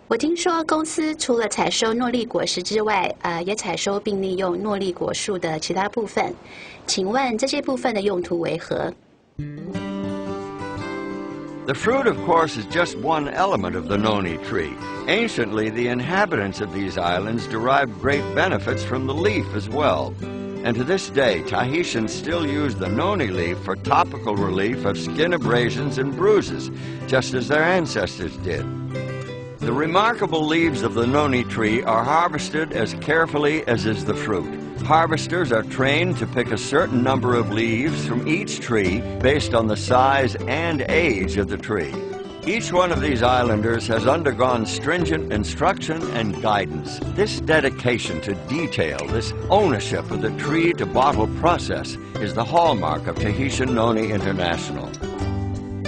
我听说公司除了采收诺丽果实之外，也采收并利用诺丽果树的其他部分。请问这些部分的用途为何？ The fruit, of course, is just one element of the noni tree. Anciently, the inhabitants of these islands derived great benefits from the leaf as well. And to this day, Tahitians still use the noni leaf for topical relief of skin abrasions and bruises, just as their ancestors did. The remarkable leaves of the noni tree are harvested as carefully as is the fruit. Harvesters are trained to pick a certain number of leaves from each tree based on the size and age of the tree. Each one of these islanders has undergone stringent instruction and guidance. This dedication to detail, this ownership of the tree-to-bottle process is the hallmark of Tahitian Noni International.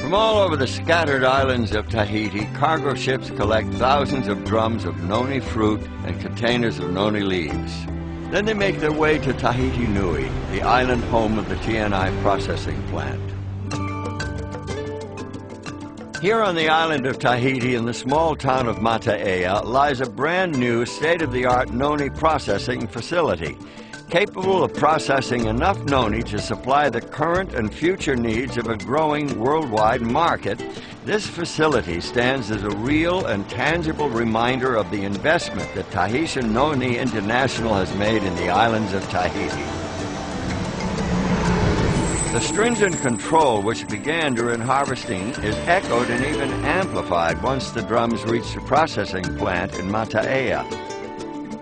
From all over the scattered islands of Tahiti, cargo ships collect thousands of drums of noni fruit and containers of noni leaves. Then they make their way to Tahiti Nui, the island home of the TNI processing plant. Here on the island of Tahiti, in the small town of Mata'ea, lies a brand new state-of-the-art noni processing facility, capable of processing enough noni to supply the current and future needs of a growing worldwide market. This facility stands as a real and tangible reminder of the investment that Tahitian Noni International has made in the islands of Tahiti. The stringent control which began during harvesting is echoed and even amplified once the drums reach the processing plant in Mata'ea.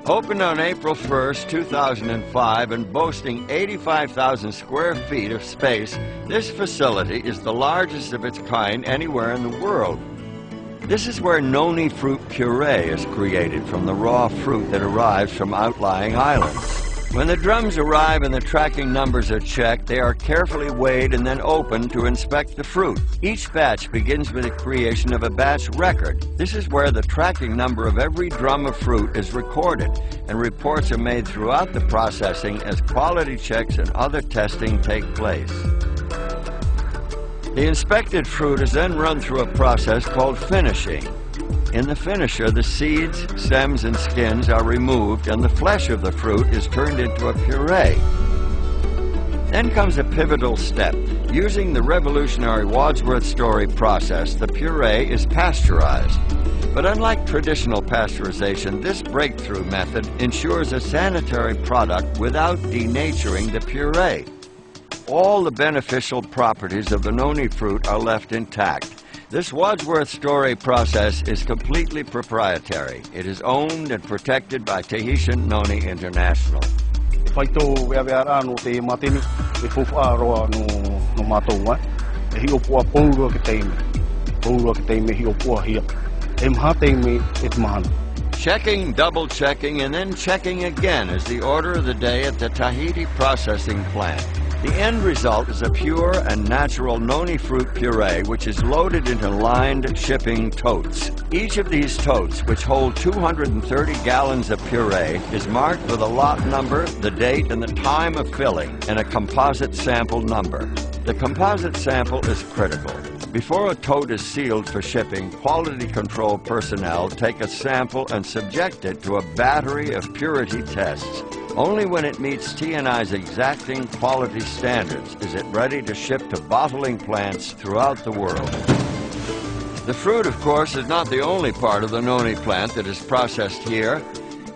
Opened on April 1st, 2005, and boasting 85,000 square feet of space, this facility is the largest of its kind anywhere in the world. This is where noni fruit puree is created from the raw fruit that arrives from outlying islands. When the drums arrive and the tracking numbers are checked, they are carefully weighed and then opened to inspect the fruit. Each batch begins with the creation of a batch record. This is where the tracking number of every drum of fruit is recorded, and reports are made throughout the processing as quality checks and other testing take place. The inspected fruit is then run through a process called finishing. In the finisher, the seeds, stems, and skins are removed, and the flesh of the fruit is turned into a puree. Then comes a pivotal step. Using the revolutionary Wadsworth Story process, the puree is pasteurized. But unlike traditional pasteurization, this breakthrough method ensures a sanitary product without denaturing the puree. All the beneficial properties of the noni fruit are left intact. This Wadsworth Story process is completely proprietary. It is owned and protected by Tahitian Noni International. Faito veavea no te matini e fufaroa no matonga e hiopua pouro ke teime hiopua hia e mhateime et mahana. Checking, double checking, and then checking again is the order of the day at the Tahiti processing plant. The end result is a pure and natural noni fruit puree which is loaded into lined shipping totes. Each of these totes, which hold 230 gallons of puree, is marked with a lot number, the date, and the time of filling, and a composite sample number. The composite sample is critical. Before a tote is sealed for shipping, quality control personnel take a sample and subject it to a battery of purity tests. Only when it meets TNI's exacting quality standards is it ready to ship to bottling plants throughout the world. The fruit, of course, is not the only part of the noni plant that is processed here.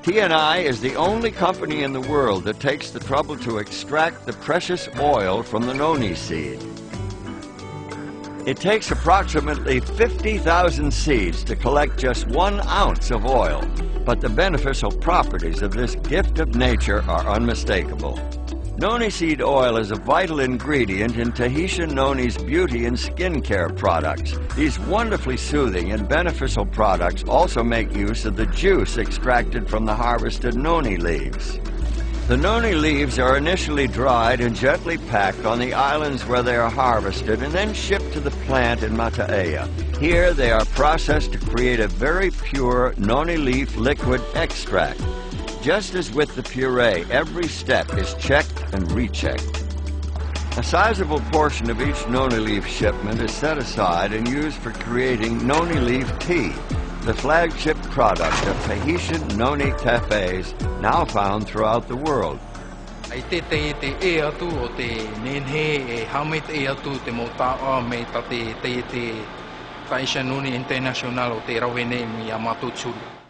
TNI is the only company in the world that takes the trouble to extract the precious oil from the noni seed. It takes approximately 50,000 seeds to collect just 1 ounce of oil, but the beneficial properties of this gift of nature are unmistakable. Noni seed oil is a vital ingredient in Tahitian Noni's beauty and skincare products. These wonderfully soothing and beneficial products also make use of the juice extracted from the harvested noni leaves. The noni leaves are initially dried and gently packed on the islands where they are harvested and then shipped to the plant in Mata'ea. Here they are processed to create a very pure noni leaf liquid extract. Just as with the puree, every step is checked and rechecked. A sizable portion of each noni leaf shipment is set aside and used for creating noni leaf tea. the flagship product of Tahitian noni cafes now found throughout the world. Ai te e atu o te nenhe e hame te e atu te mota'a me ta te Tahitian Internacional o te rawene mi a mātou tūru.